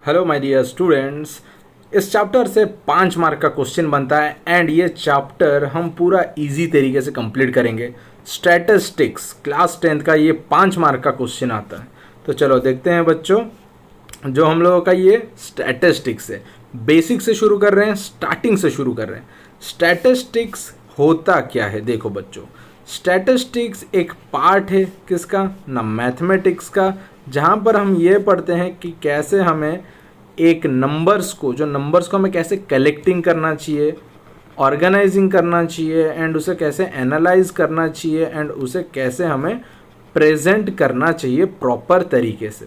Hello my dear students. इस chapter से 5 mark का क्वेश्चन बनता है एंड ये चैप्टर हम पूरा इजी तरीके से कंप्लीट करेंगे। स्टैटिस्टिक्स क्लास 10th का ये 5 मार्क का क्वेश्चन आता है। तो चलो देखते हैं बच्चों, जो हम लोगों का ये स्टैटिस्टिक्स है, बेसिक से शुरू कर रहे हैं, स्टार्टिंग से शुरू कर रहे हैं। स्टैटिस्टिक्स होता क्या है? देखो बच्चों, स्टैटिस्टिक्स एक पार्ट है किसका ना, मैथमेटिक्स का, जहाँ पर हम ये पढ़ते हैं कि कैसे हमें एक नंबर्स को हमें कैसे कलेक्टिंग करना चाहिए, ऑर्गेनाइजिंग करना चाहिए एंड उसे कैसे एनालाइज करना चाहिए एंड उसे कैसे हमें प्रेजेंट करना चाहिए प्रॉपर तरीके से।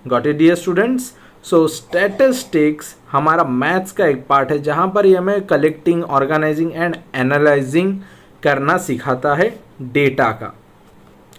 Got it dear students? So statistics हमारा मैथ्स का एक पार्ट है जहाँ पर ये हमें कलेक्टिंग, ऑर्गेनाइजिंग एंड एनालाइजिंग करना सिखाता है डेटा का।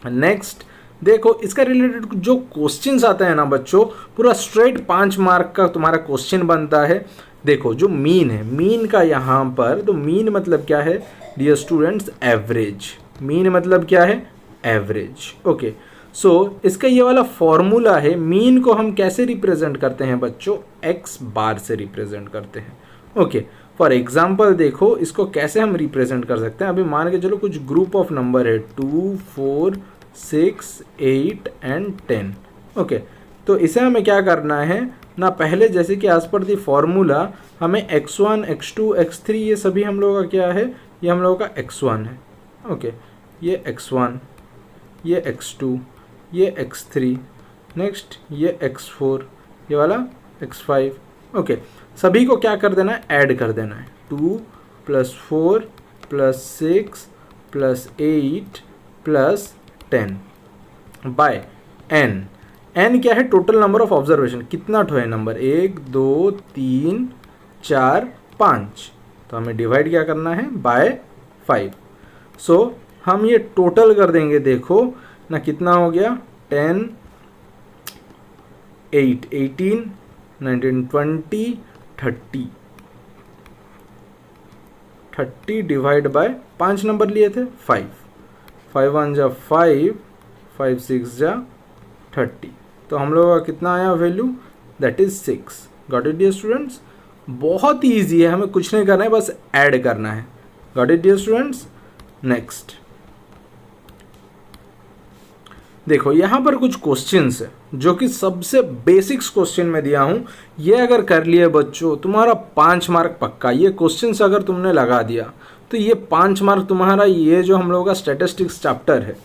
नेक्स्ट देखो, इसका रिलेटेड जो क्वेश्चंस आते हैं ना बच्चों, पूरा स्ट्रेट 5 मार्क का तुम्हारा क्वेश्चन बनता है। देखो जो मीन है, मीन का यहाँ पर, तो मीन मतलब क्या है डियर स्टूडेंट्स? एवरेज। मीन मतलब क्या है? एवरेज। ओके, सो इसका ये वाला फॉर्मूला है। मीन को हम कैसे रिप्रेजेंट करते हैं बच्चों? एक्स बार से रिप्रेजेंट करते हैं। ओके, फॉर एग्जाम्पल देखो इसको कैसे हम रिप्रेजेंट कर सकते हैं। अभी मान के चलो कुछ ग्रुप ऑफ नंबर है 2, 4, 6, 8 एंड 10। ओके, तो इसे हमें क्या करना है ना, पहले जैसे कि एज पर दी फॉर्मूला हमें x1, x2, x3 ये सभी हम लोगों का क्या है? ये हम लोगों का x1 है। ओके, ये x1, ये x2, ये x3, नेक्स्ट ये x4, ये वाला x5। ओके, सभी को क्या कर देना है? ऐड कर देना है। 2 + 4 + 6 + 8 + 10 बाय n। n क्या है? Total number of observation. कितना ठो है नंबर? 1, 2, 3, 4, 5। तो हमें डिवाइड क्या करना है? बाय 5। सो हम ये टोटल कर देंगे। देखो ना कितना हो गया? 10, 8, 18, 19, 20, 30। 30 डिवाइड बाय 5 नंबर लिए थे 5। 5 1 जा 5, 5 6 जा 30। तो हम लोगों का कितना आया value? That is 6। Got it dear students? बहुत ही ईजी है, हमें कुछ नहीं करना है, बस ऐड करना है। Got it dear students? Next देखो यहाँ पर कुछ क्वेश्चंस है जो कि सबसे बेसिक्स क्वेश्चन में दिया हूँ। ये अगर कर लिए बच्चों, तुम्हारा 5 मार्क पक्का। ये क्वेश्चंस अगर तुमने लगा दिया तो ये 5 मार्क तुम्हारा, ये जो हम लोगों का स्टैटिस्टिक्स चैप्टर है,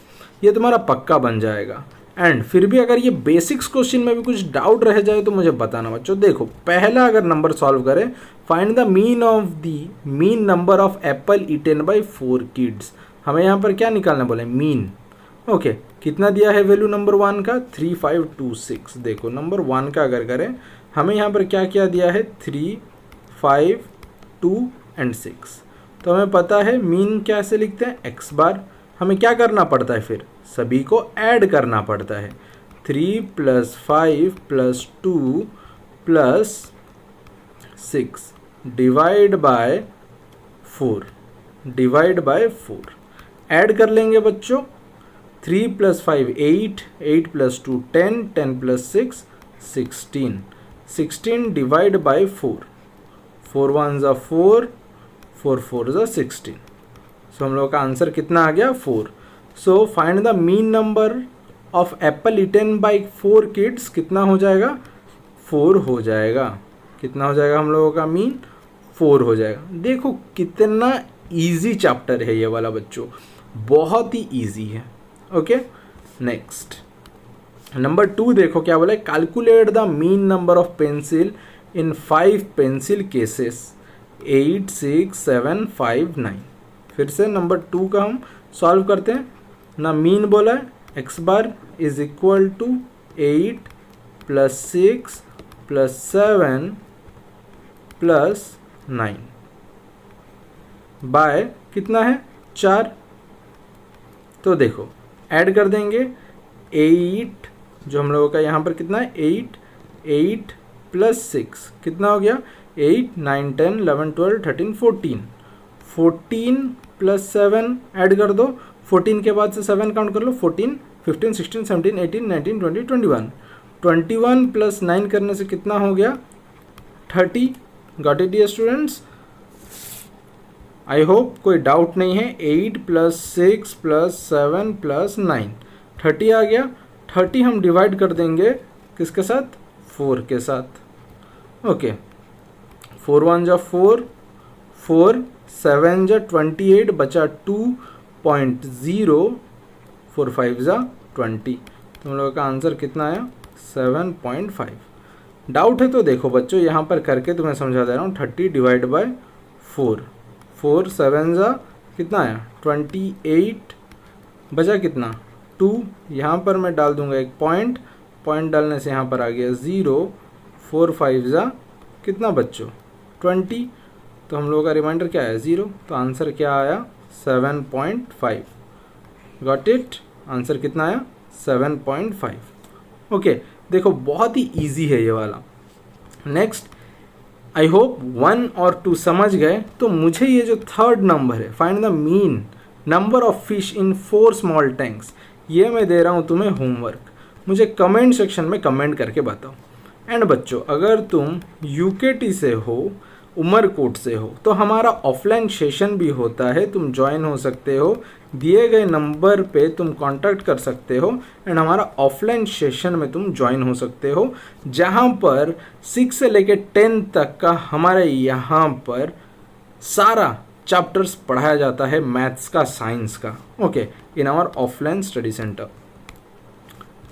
ये तुम्हारा पक्का बन जाएगा। एंड फिर भी अगर ये बेसिक्स क्वेश्चन में भी कुछ डाउट रह जाए तो मुझे बताना बच्चों। देखो पहला अगर नंबर सॉल्व करें, find the mean number of apple eaten by 4 kids. हमें यहाँ पर क्या निकालना बोले? मीन। ओके, कितना दिया है वैल्यू नंबर 1 का? 3, 5, 2, 6। देखो नंबर 1 का अगर करें, हमें यहाँ पर क्या क्या दिया है? 3, 5, 2 एंड 6। तो हमें पता है मीन कैसे लिखते हैं? एक्स बार। हमें क्या करना पड़ता है फिर? सभी को ऐड करना पड़ता है। 3 + 5 + 2 + 6 डिवाइड बाय 4। ऐड कर लेंगे बच्चों। 3 + 5 8, 8 + 2 10, 10 + 6 16। 16 डिवाइड बाय 4। 4 1 जा 4, 4 4 जा 16। सो हम लोग का आंसर कितना आ गया? 4। So find the mean number of apple eaten by 4 kids. कितना हो जाएगा? 4 हो जाएगा। कितना हो जाएगा हम लोगों का मीन? 4 हो जाएगा। देखो कितना इजी चैप्टर है ये वाला बच्चों, बहुत ही इजी है। ओके, नेक्स्ट नंबर 2 देखो क्या बोला है? Calculate the mean number of pencil in 5 pencil cases 8, 6, 7, 5, 9। फिर से नंबर 2 का हम सॉल्व करते हैं ना। मीन बोला है x bar is equal to 8 + 6 + 7 + 9 by कितना है? 4। तो देखो ऐड कर देंगे। 8 जो हम लोगों का यहाँ पर कितना है? 8 + 6 कितना हो गया? 8, 9, 10, 11, 12, 13, 14। 14 + 7 ऐड कर दो। 14 के बाद से 7 काउंट कर लो। 14, 15, 16, 17, 18, 19, 20, 21। 21 प्लस 9 करने से कितना हो गया 30। Got it dear students, I hope कोई डाउट नहीं है। 8 प्लस 6 प्लस 7 प्लस 9 30 आ गया। 30 हम डिवाइड कर देंगे किसके साथ 4 के साथ। ओके 4 1 जा 4, 4 7 जा 28 बचा 2.0, 4 5 जा 20। तुम लोगों का आंसर कितना आया 7.5। डाउट है तो देखो बच्चों यहाँ पर करके तुम्हें समझा दे रहा हूँ। 30 डिवाइड बाय 4, 4 7 जा कितना आया 28 बचा कितना 2। यहाँ पर मैं डाल दूंगा एक पॉइंट, पॉइंट डालने से यहाँ पर आ गया 0। 4 5 जा कितना बच्चों 20, तो हम लोगों का रिमाइंडर क्या है 0, तो आंसर क्या आया 7.5। गॉट इट, आंसर कितना आया 7.5। ओके देखो बहुत ही इजी है ये वाला। नेक्स्ट आई होप 1 और 2 समझ गए। तो मुझे ये जो थर्ड नंबर है, find the mean number of fish in 4 small tanks, ये मैं दे रहा हूँ तुम्हें होमवर्क। मुझे कमेंट सेक्शन में कमेंट करके बताओ। एंड बच्चों अगर तुम यूकेटी से हो, उमरकोट से हो, तो हमारा ऑफलाइन सेशन भी होता है, तुम ज्वाइन हो सकते हो। दिए गए नंबर पे तुम कांटेक्ट कर सकते हो एंड हमारा ऑफलाइन सेशन में तुम ज्वाइन हो सकते हो, जहाँ पर 6 से लेके 10 तक का हमारे यहाँ पर सारा चैप्टर्स पढ़ाया जाता है, मैथ्स का, साइंस का। Okay in our offline study centre.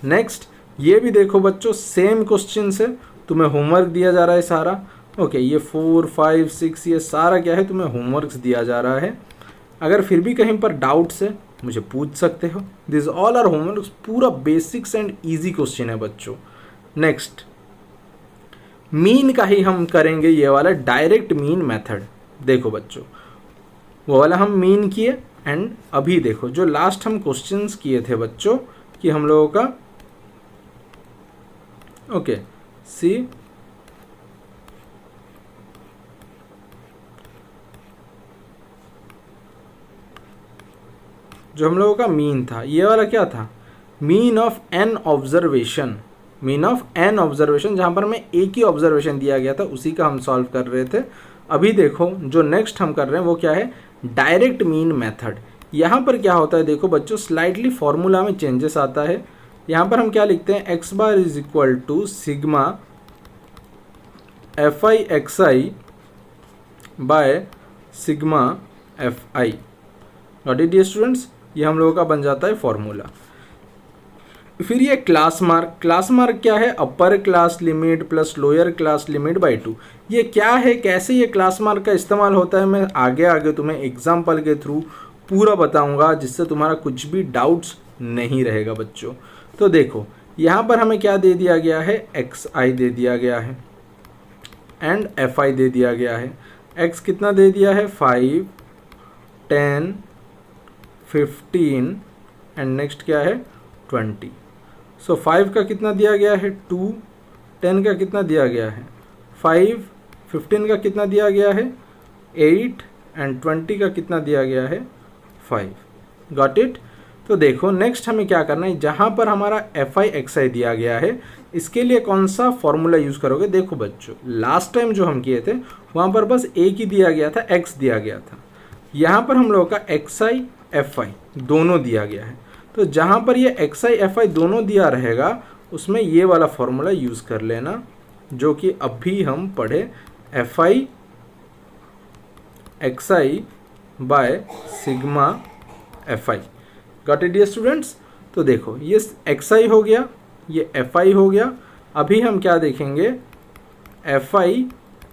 Next ये भी देखो बच्चों सेम क्वेश्चन से तुम्हें होमवर्क दिया जा रहा है सारा। ओके ये 4 5 6 ये सारा क्या है तुम्हें होमवर्क्स दिया जा रहा है। अगर फिर भी कहीं पर डाउट्स है मुझे पूछ सकते हो। दिस ऑल आर होमवर्क्स, पूरा बेसिक्स एंड इजी क्वेश्चन है बच्चों। नेक्स्ट मीन का ही हम करेंगे, ये वाला डायरेक्ट मीन मेथड। देखो बच्चों वो वाला हम मीन किए एंड अभी देखो जो लास्ट हम क्वेश्चंस किए थे बच्चों कि हम लोगों का ओके सी जो हम लोगों का मीन था, ये वाला क्या था mean of an observation. Mean of an observation जहाँ पर हमें एक ही ऑब्जर्वेशन दिया गया था उसी का हम सॉल्व कर रहे थे। अभी देखो जो नेक्स्ट हम कर रहे हैं वो क्या है डायरेक्ट मीन मेथड। यहाँ पर क्या होता है देखो बच्चों स्लाइटली फॉर्मूला में चेंजेस आता है। यहाँ पर हम क्या लिखते हैं x bar is equal to sigma F I x I by sigma F i. Got it dear students, ये हम लोगों का बन जाता है फॉर्मूला। फिर ये क्लास मार्क, क्लास मार्क क्या है upper class limit plus lower class limit by 2। ये क्या है, कैसे ये क्लास मार्क का इस्तेमाल होता है, मैं आगे आगे तुम्हें एग्जाम्पल के थ्रू पूरा बताऊंगा, जिससे तुम्हारा कुछ भी डाउट्स नहीं रहेगा बच्चों। तो देखो यहाँ पर हमें क्या दे दिया गया है एक्स आई दे दिया गया है एंड एफ आई दे दिया गया है। एक्स कितना दे दिया है 5 10 15 एंड नेक्स्ट क्या है 20। सो 5 का कितना दिया गया है 2, 10 का कितना दिया गया है 5, 15 का कितना दिया गया है 8 एंड 20 का कितना दिया गया है 5। Got it. तो देखो नेक्स्ट हमें क्या करना है, जहाँ पर हमारा एफ आई एक्स आई दिया गया है इसके लिए कौन सा फॉर्मूला यूज़ करोगे। देखो बच्चों लास्ट टाइम जो हम किए थे वहाँ पर बस एक ही दिया गया था, एक्स दिया गया था। यहाँ पर हम लोगों का एक्स आई एफ आई दोनों दिया गया है, तो जहाँ पर ये एक्स आई एफ आई दोनों दिया रहेगा उसमें ये वाला फॉर्मूला यूज़ कर लेना, जो कि अभी हम पढ़े f I x I by sigma F i. Got it dear students. तो देखो ये एक्स आई हो गया, ये एफ आई हो गया। अभी हम क्या देखेंगे F I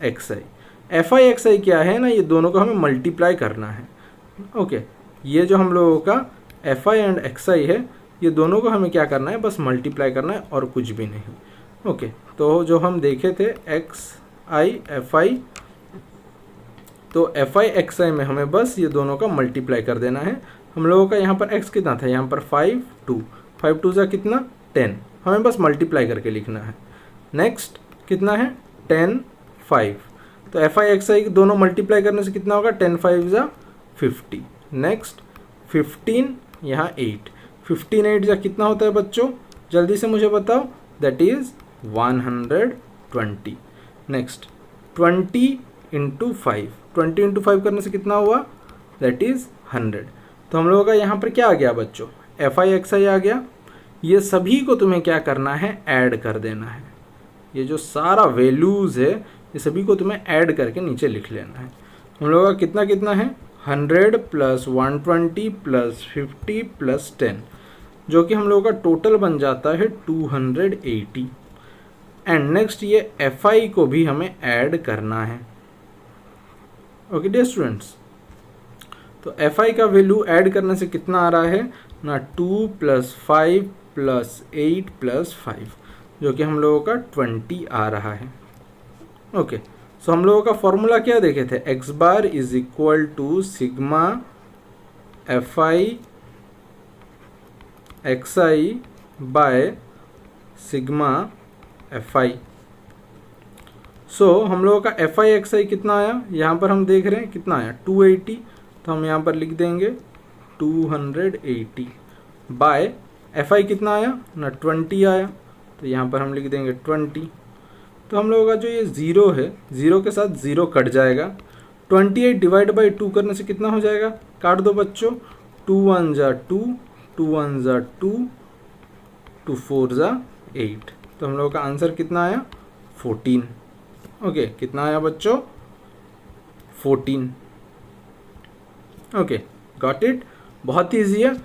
x I. F I x I क्या है ना, ये दोनों को हमें मल्टीप्लाई करना है। ओके ये जो हम लोगों का एफ आई एंड एक्स आई है ये दोनों को हमें क्या करना है बस मल्टीप्लाई करना है और कुछ भी नहीं। ओके तो जो हम देखे थे एक्स आई एफ आई, तो एफ आई एक्स आई में हमें बस ये दोनों का मल्टीप्लाई कर देना है। हम लोगों का यहाँ पर x कितना था, यहाँ पर 5 2, 5 2 सा कितना 10, हमें बस मल्टीप्लाई करके लिखना है। नेक्स्ट कितना है 10 5, तो एफ आई एक्स आई दोनों मल्टीप्लाई करने से कितना होगा 10 5 ज़ा 50। नेक्स्ट 15 यहाँ 8, 15 8 ज़ा कितना होता है बच्चों, जल्दी से मुझे बताओ that is 120। Next 20 into 5, 20 into 5 करने से कितना हुआ, दैट इज़ 100। तो हम लोगों का यहाँ पर क्या आ गया बच्चों, FI XI आ गया। ये सभी को तुम्हें क्या करना है, ऐड कर देना है। ये जो सारा वैल्यूज़ है ये सभी को तुम्हें ऐड करके नीचे लिख लेना है। हम लोगों का कितना कितना है, 100 प्लस 120 प्लस 50 प्लस 10, जो कि हम लोगों का टोटल बन जाता है 280। एंड नेक्स्ट ये FI को भी हमें ऐड करना है। ओके डियर स्टूडेंट्स, तो FI का वैल्यू ऐड करने से कितना आ रहा है ना, 2 प्लस 5 प्लस 8 प्लस 5, जो कि हम लोगों का 20 आ रहा है। ओके, सो हम लोगों का फॉर्मूला क्या देखे थे, x bar is equal to sigma FI XI by sigma FI। So हम लोगों का FI XI कितना आया, यहाँ पर हम देख रहे हैं कितना आया 280, तो हम यहाँ पर लिख देंगे 280 बाय FI कितना आया ना 20 आया, तो यहाँ पर हम लिख देंगे 20। तो हम लोगों का जो ये ज़ीरो है, ज़ीरो के साथ ज़ीरो कट जाएगा। 28 डिवाइड बाई 2 करने से कितना हो जाएगा, काट दो बच्चों, 2 1 जा 2, 2 1 जा 2, 2 4 जा 8। तो हम लोगों का आंसर कितना आया 14। ओके, कितना आया बच्चों 14। ओके, गॉट इट, बहुत ईजी है।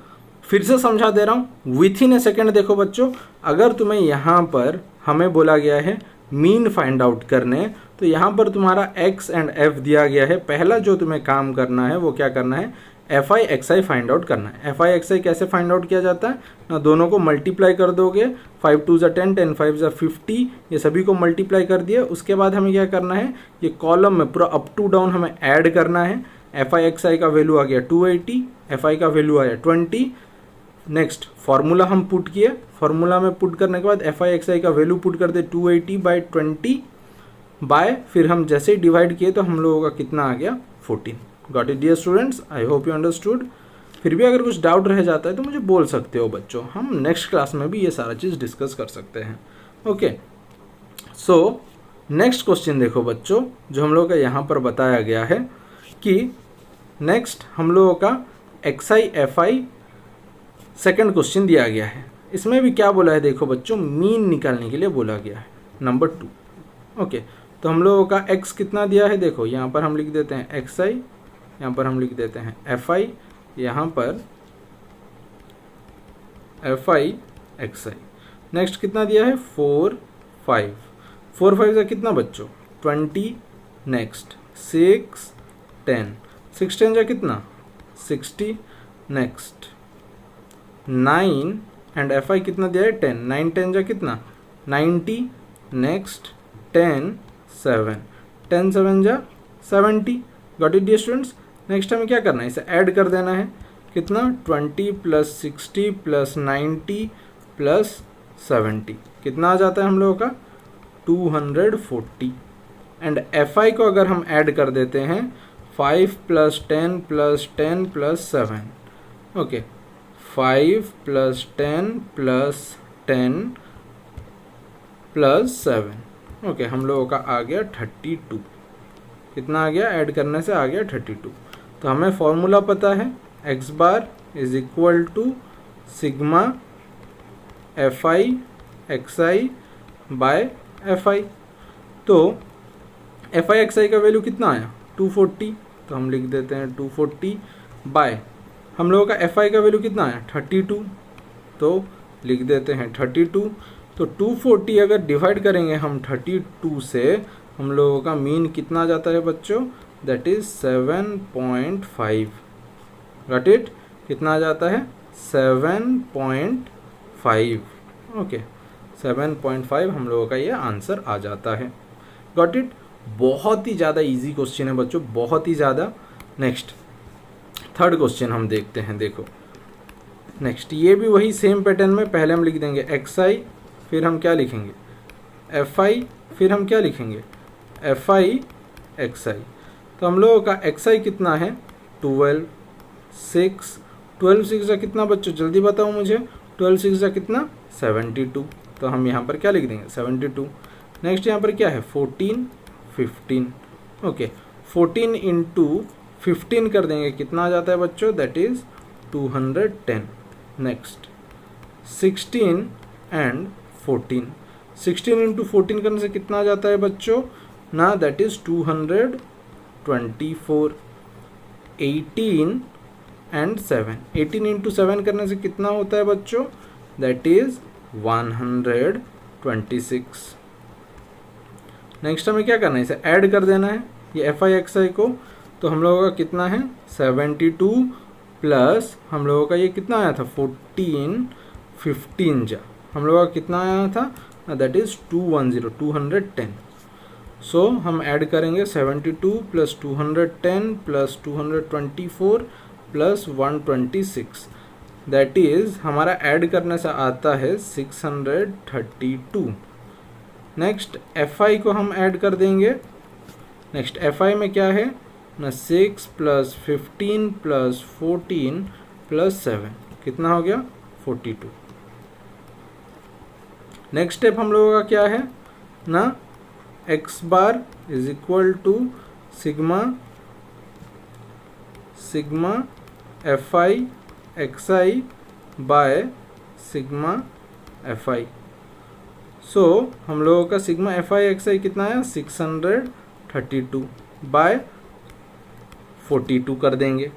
फिर से समझा दे रहा हूँ विथ इन ए सेकेंड। देखो बच्चों, अगर तुम्हें यहाँ पर हमें बोला गया है मीन फाइंड आउट करने, तो यहाँ पर तुम्हारा x एंड f दिया गया है। पहला जो तुम्हें काम करना है वो क्या करना है, FI XI फाइंड आउट करना है। FI XI कैसे फाइंड आउट किया जाता है ना, दोनों को मल्टीप्लाई कर दोगे, 5 2 जा 10, 10 5 जा 50, ये सभी को मल्टीप्लाई कर दिया। उसके बाद हमें क्या करना है, ये कॉलम में पूरा अप टू डाउन हमें ऐड करना है। FI XI का वैल्यू आ गया 280, FI का वैल्यू आया 20। नेक्स्ट फार्मूला हम पुट किए, फार्मूला में पुट करने के बाद FI XI का वैल्यू पुट कर दे 280 बाई 20 बाय, फिर हम जैसे ही डिवाइड किए तो हम लोगों का कितना आ गया 14। Got it dear students, I hope you understood. फिर भी अगर कुछ डाउट रह जाता है तो मुझे बोल सकते हो बच्चों, हम नेक्स्ट क्लास में भी ये सारा चीज़ डिस्कस कर सकते हैं। ओके, सो नेक्स्ट क्वेश्चन देखो बच्चों, जो हम लोगों का यहाँ पर बताया गया है कि नेक्स्ट हम लोगों का XI FI सेकंड क्वेश्चन दिया गया है। इसमें भी क्या बोला है देखो बच्चों, मीन निकालने के लिए बोला गया है, नंबर 2। ओके, तो हम लोगों का x कितना दिया है, देखो यहाँ पर हम लिख देते हैं XI, यहाँ पर हम लिख देते हैं FI, यहाँ पर FI XI। नेक्स्ट कितना दिया है 4 5, 4 5 का कितना बच्चों 20, नेक्स्ट 6 10, 6 10 का कितना 60, नेक्स्ट 9 एंड FI कितना दिया है 10, 9 10 जा कितना 90, नेक्स्ट 10 7, 10 7 जा 70। Got it dear students. Next हमें क्या करना है, इसे ऐड कर देना है, कितना 20 प्लस 60 प्लस 90 प्लस 70, कितना आ जाता है हम लोगों का 240। एंड FI को अगर हम ऐड कर देते हैं 5 plus 10 plus 10 plus 7, okay 5 plus 10 plus 10 plus 7, okay हम लोगों का आ गया 32। कितना आ गया, ऐड करने से आ गया 32। तो हमें फॉर्मूला पता है, x bar is equal to sigma FI XI by FI। तो FI XI का वैल्यू कितना आया 240, तो हम लिख देते हैं 240 बाय, हम लोगों का FI का वैल्यू कितना आया 32, तो लिख देते हैं 32। तो 240 अगर डिवाइड करेंगे हम 32 से, हम लोगों का मीन कितना आ जाता है बच्चों, दैट इज 7.5। गॉट इट, कितना आ जाता है 7.5। ओके 7.5 हम लोगों का ये आंसर आ जाता है। गॉट इट, बहुत ही ज़्यादा इजी क्वेश्चन है बच्चों, बहुत ही ज़्यादा। नेक्स्ट थर्ड क्वेश्चन हम देखते हैं। देखो नेक्स्ट ये भी वही सेम पैटर्न में, पहले हम लिख देंगे XI, फिर हम क्या लिखेंगे FI, फिर हम क्या लिखेंगे FI XI। तो हम लोगों का XI कितना है 12 6, 12 6 का कितना बच्चों जल्दी बताओ मुझे, 12 6 का कितना 72। तो हम यहाँ पर क्या लिख देंगे 72। नेक्स्ट यहाँ पर क्या है 14 15। ओके 14 इंटू 15 कर देंगे, कितना आ जाता है बच्चों, that is 210। Next 16 and 14, 16 into 14 करने से कितना आ जाता है बच्चों ना, दैट इज़ 224। 18 एंड 7, 18 इंटू 7 करने से कितना होता है बच्चों, दैट इज़ 126। नेक्स्ट हमें क्या करना है, इसे ऐड कर देना है ये एफ आई एक्स आई को। तो हम लोगों का कितना है 72 प्लस हम लोगों का ये कितना आया था 14 15 जा हम लोगों का कितना आया था, दैट इज़ 210। सो हम ऐड करेंगे 72 plus 210 plus 224 plus 126, that is हमारा ऐड करने से आता है 632। नेक्स्ट एफ आई को हम ऐड कर देंगे। नेक्स्ट एफ आई में क्या है ना 6 प्लस 15 प्लस 14 प्लस 7, कितना हो गया 42। नेक्स्ट स्टेप हम लोगों का क्या है ना, X bar is equal to sigma F I x I by sigma F I. So हम लोगों का sigma F I x I कितना है 632 बाय 42 कर देंगे।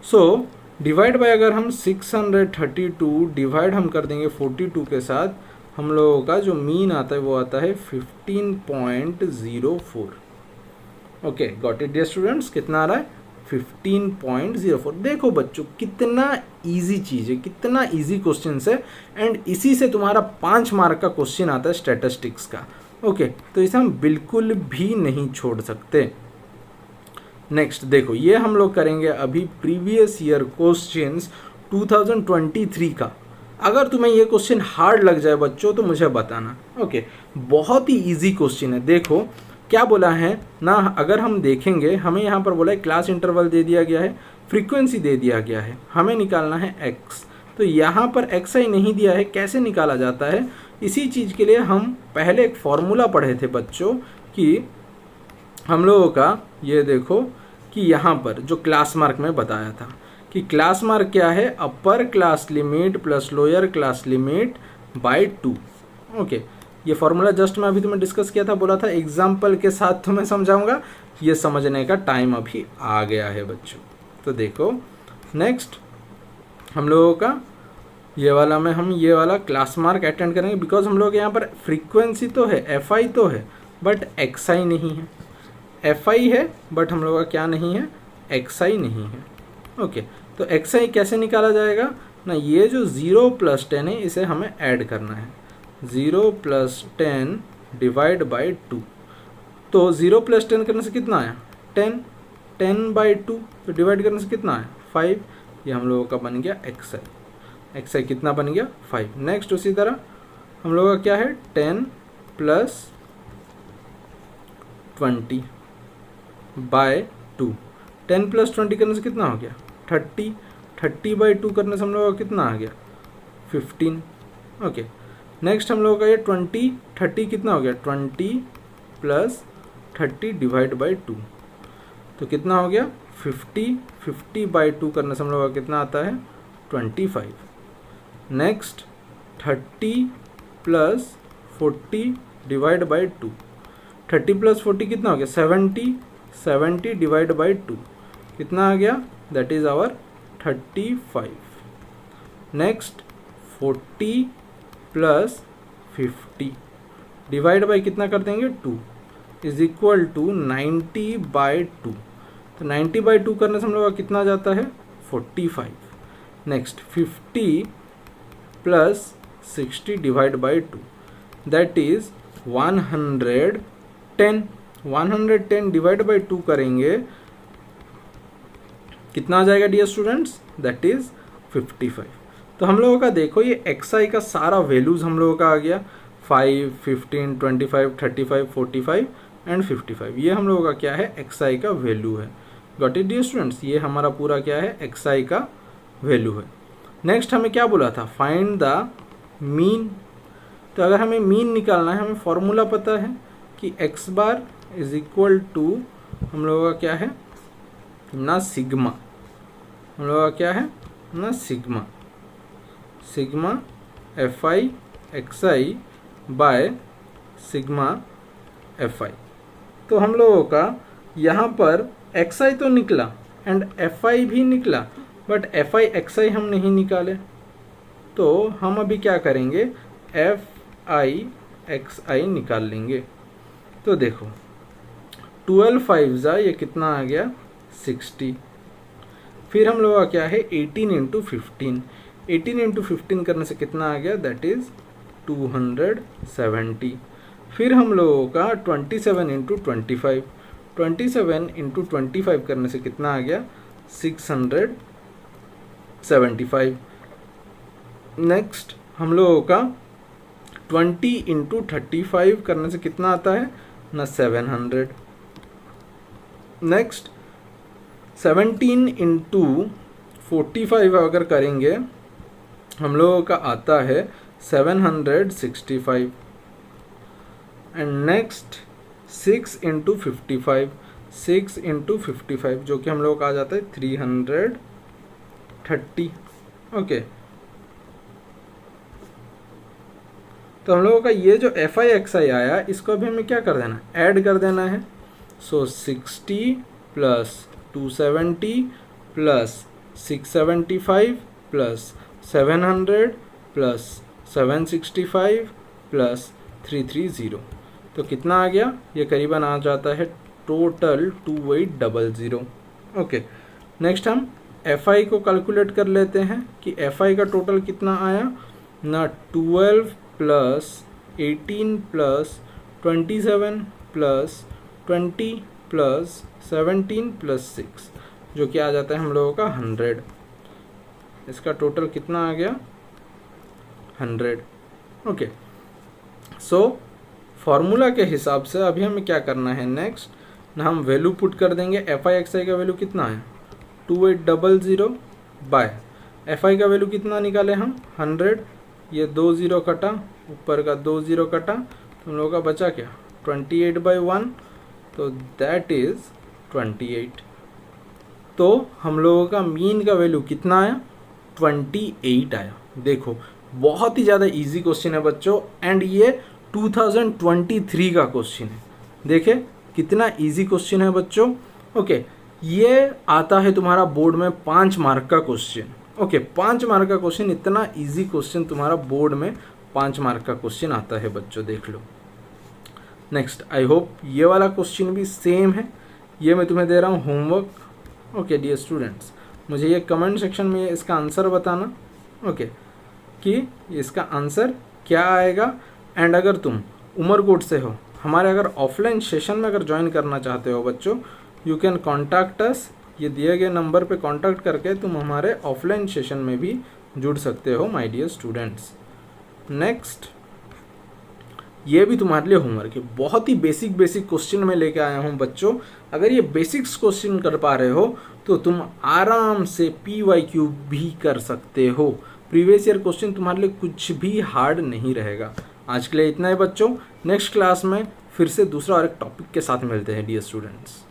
सो डिवाइड बाय अगर हम 632 डिवाइड हम कर देंगे 42 के साथ, हम लोगों का जो मीन आता है वो आता है 15.04। Okay got it dear students, कितना आ रहा है 15.04। देखो बच्चों कितना इजी चीज़ है, कितना इजी क्वेश्चन है, एंड इसी से तुम्हारा 5 मार्क का क्वेश्चन आता है स्टैटिस्टिक्स का। ओके तो इसे हम बिल्कुल भी नहीं छोड़ सकते। नेक्स्ट देखो ये हम लोग करेंगे अभी प्रीवियस ईयर क्वेश्चंस 2023 का। अगर तुम्हें ये क्वेश्चन हार्ड लग जाए बच्चों तो मुझे बताना। ओके बहुत ही इजी क्वेश्चन है। देखो क्या बोला है ना, अगर हम देखेंगे हमें यहाँ पर बोला है क्लास इंटरवल दे दिया गया है, फ्रीक्वेंसी दे दिया गया है, हमें निकालना है एक्स। तो यहाँ पर एक्स आई नहीं दिया है, कैसे निकाला जाता है, इसी चीज़ के लिए हम पहले एक फॉर्मूला पढ़े थे बच्चों कि हम लोगों का ये देखो कि यहाँ पर जो क्लास मार्क में बताया था कि क्लास मार्क क्या है, upper class limit plus lower class limit by 2। Okay ये फॉर्मूला जस्ट मैं अभी तुम्हें डिस्कस किया था, बोला था एग्जाम्पल के साथ तुम्हें समझाऊंगा, ये समझने का टाइम अभी आ गया है बच्चों। तो देखो नेक्स्ट हम लोगों का ये वाला में हम ये वाला क्लास मार्क अटेंड करेंगे, बिकॉज हम लोग यहाँ पर फ्रीक्वेंसी तो है, एफ आई तो है, बट एक्स आई नहीं है। एफ आई है बट हम लोग का क्या नहीं है, एक्स आई नहीं है। ओके तो एक्स आई कैसे निकाला जाएगा ना, ये जो 0 + 10 है इसे हमें ऐड करना है, 0 + 10 डिवाइड बाई 2। तो 0 + 10 करने से कितना आया 10, 10/2 तो डिवाइड करने से कितना आया 5। ये हम लोगों का बन गया एक्स आई। एक्स आई कितना बन गया 5। नेक्स्ट उसी तरह हम लोगों का क्या है 10 + 20/2। 10 + 20 करने से कितना हो गया 30, 30/2 करने से हम लोगों का कितना आ गया 15। ओके नेक्स्ट हम लोगों का ये 20 30 कितना हो गया 20 + 30 डिवाइड बाई 2, तो कितना हो गया 50, 50/2 करने से हम लोगों का कितना आता है 25। नेक्स्ट 30 + 40 डिवाइड बाई 2, 30 + 40 कितना हो गया 70, 70 डिवाइड बाई 2 कितना आ गया, that is our 35। Next 40 + 50 divide by कितना कर देंगे 2 इज इक्वल टू 90/2। तो 90/2 करने से हम लोग का कितना जाता है 45। Next 50 + 60 divide by 2 that is 110। 110 divide by 2 करेंगे कितना आ जाएगा डियर स्टूडेंट्स, दैट इज़ 55। तो हम लोगों का देखो ये एक्स आई का सारा वैल्यूज़ हम लोगों का आ गया 5, 15, 25, 35, 45 एंड 55। ये हम लोगों का क्या है एक्स आई का वैल्यू है। गॉट इट डियर स्टूडेंट्स, ये हमारा पूरा क्या है एक्स आई का वैल्यू है। नेक्स्ट हमें क्या बोला था, फाइंड द मीन। तो अगर हमें मीन निकालना है, हमें फॉर्मूला पता है कि x bar is equal to हम लोगों का क्या है ना सिग्मा, हम लोगों का क्या है ना sigma, sigma F I x I by sigma F I. तो हम लोगों का यहाँ पर एक्स आई तो निकला एंड एफ आई भी निकला, बट एफ आई एक्स आई हम नहीं निकाले। तो हम अभी क्या करेंगे, एफ आई एक्स आई निकाल लेंगे। तो देखो 12 5 जा ये कितना आ गया 60। फिर हम लोग का क्या है 18 इंटू 15, 18 इंटू 15 करने से कितना आ गया, दैट इज 270। फिर हम लोगों का 27 इंटू 25, 27 इंटू 25 करने से कितना आ गया 675। नेक्स्ट हम लोगों का 20 इंटू 35 करने से कितना आता है ना 700। नेक्स्ट 17 इंटू 45 अगर करेंगे हम लोगों का आता है 765। एंड नेक्स्ट 6 इंटू 55, 6 इंटू 55 जो कि हम लोगों का आ जाता है 330। ओके, तो हम लोगों का ये जो एफ आई एक्स आई आया इसको अभी हमें क्या कर देना, ऐड कर देना है। सो 60 plus 270 plus 675 plus 700 plus 765 plus 330, तो कितना आ गया, ये करीबन आ जाता है टोटल 2800। ओके, नेक्स्ट हम एफ आई को कैलकुलेट कर लेते हैं कि एफ आई का टोटल कितना आया ना 12 plus 18 plus 27 plus 20 plus 17 plus 6 जो कि आ जाता है हम लोगों का 100। इसका टोटल कितना आ गया 100। ओके, सो फॉर्मूला के हिसाब से अभी हमें क्या करना है, नेक्स्ट ना हम वैल्यू पुट कर देंगे। एफ आई एक्स आई का वैल्यू कितना है 2800 बाय एफ आई का वैल्यू कितना निकाले हम 100, ये 2 0 कटा, ऊपर का 2 0 कटा, तो हम लोगों का बचा क्या 28/1, तो दैट इज 28। तो हम लोगों का मीन का वैल्यू कितना आया 28 आया। देखो बहुत ही ज़्यादा इजी क्वेश्चन है बच्चों, एंड ये 2023 का क्वेश्चन है। देखे कितना इजी क्वेश्चन है बच्चों। ओके, ये आता है तुम्हारा बोर्ड में 5 मार्क का क्वेश्चन। ओके, 5 मार्क का क्वेश्चन, इतना इजी क्वेश्चन तुम्हारा बोर्ड में 5 मार्क का क्वेश्चन आता है बच्चों, देख लो। नेक्स्ट, आई होप ये वाला क्वेश्चन भी सेम है, ये मैं तुम्हें दे रहा हूँ होमवर्क। ओके डियर स्टूडेंट्स, मुझे ये कमेंट सेक्शन में इसका आंसर बताना, ओके, कि इसका आंसर क्या आएगा। एंड अगर तुम उमरकोट से हो, हमारे अगर ऑफलाइन सेशन में अगर ज्वाइन करना चाहते हो बच्चों, यू कैन कॉन्टैक्ट अस, ये दिए गए नंबर पे कांटेक्ट करके तुम हमारे ऑफलाइन सेशन में भी जुड़ सकते हो माय डियर स्टूडेंट्स। नेक्स्ट, ये भी तुम्हारे लिए होमवर्क है, बहुत ही बेसिक क्वेश्चन में लेके आया हूँ बच्चों। अगर ये बेसिक्स क्वेश्चन कर पा रहे हो तो तुम आराम से PYQ भी कर सकते हो। प्रीवियस ईयर क्वेश्चन तुम्हारे लिए कुछ भी हार्ड नहीं रहेगा। आज के लिए इतना ही बच्चों, नेक्स्ट क्लास में फिर से दूसरा और एक टॉपिक के साथ मिलते हैं डियर स्टूडेंट्स।